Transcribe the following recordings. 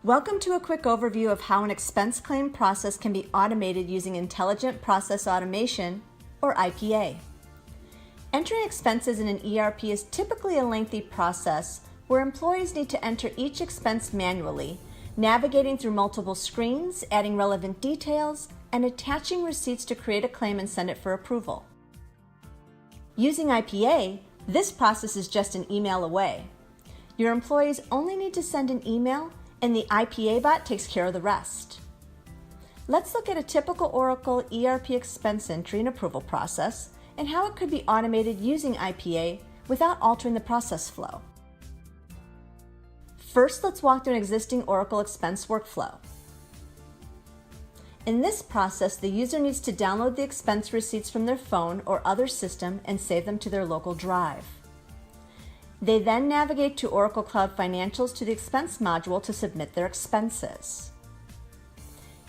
Welcome to a quick overview of how an expense claim process can be automated using Intelligent Process Automation, or IPA. Entering expenses in an ERP is typically a lengthy process where employees need to enter each expense manually, navigating through multiple screens, adding relevant details, and attaching receipts to create a claim and send it for approval. Using IPA, this process is just an email away. Your employees only need to send an email, and the IPA bot takes care of the rest. Let's look at a typical Oracle ERP expense entry and approval process and how it could be automated using IPA without altering the process flow. First, let's walk through an existing Oracle expense workflow. In this process, the user needs to download the expense receipts from their phone or other system and save them to their local drive. They then navigate to Oracle Cloud Financials to the expense module to submit their expenses.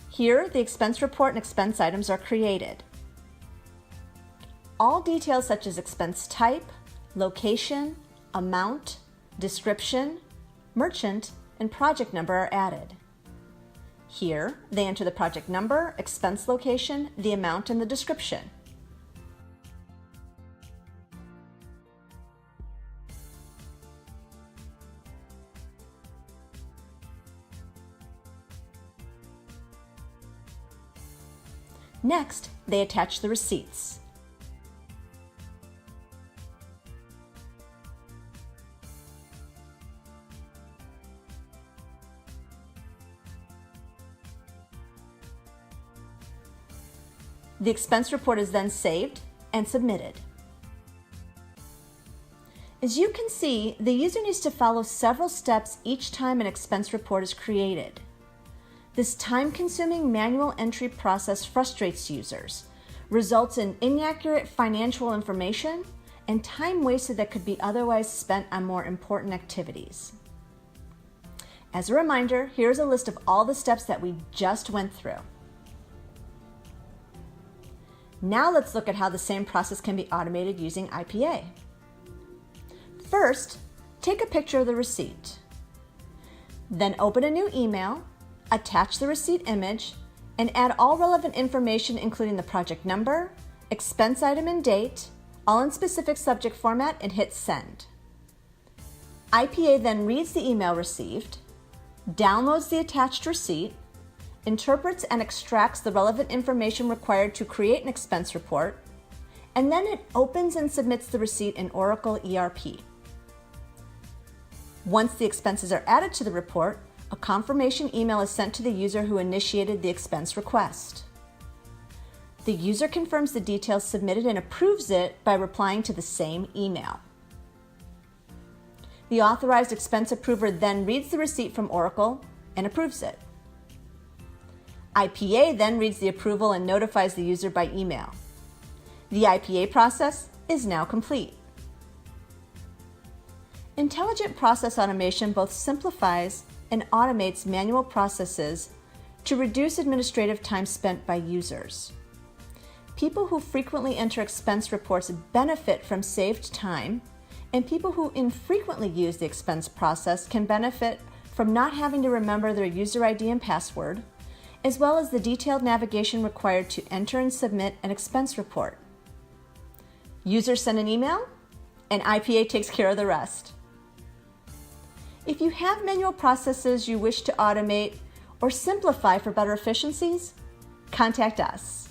Here, the expense report and expense items are created. All details such as expense type, location, amount, description, merchant, and project number are added. Here, they enter the project number, expense location, the amount, and the description. Next, they attach the receipts. The expense report is then saved and submitted. As you can see, the user needs to follow several steps each time an expense report is created. This time-consuming manual entry process frustrates users, results in inaccurate financial information, and time wasted that could be otherwise spent on more important activities. As a reminder, here's a list of all the steps that we just went through. Now let's look at how the same process can be automated using IPA. First, take a picture of the receipt. Then open a new email, attach the receipt image, and add all relevant information including the project number, expense item and date, all in specific subject format, and hit send. IPA then reads the email received, downloads the attached receipt, interprets and extracts the relevant information required to create an expense report, and then it opens and submits the receipt in Oracle ERP. Once the expenses are added to the report, a confirmation email is sent to the user who initiated the expense request. The user confirms the details submitted and approves it by replying to the same email. The authorized expense approver then reads the receipt from Oracle and approves it. IPA then reads the approval and notifies the user by email. The IPA process is now complete. Intelligent Process Automation both simplifies and automates manual processes to reduce administrative time spent by users. People who frequently enter expense reports benefit from saved time, and people who infrequently use the expense process can benefit from not having to remember their user ID and password, as well as the detailed navigation required to enter and submit an expense report. Users send an email, and IPA takes care of the rest. If you have manual processes you wish to automate or simplify for better efficiencies, contact us.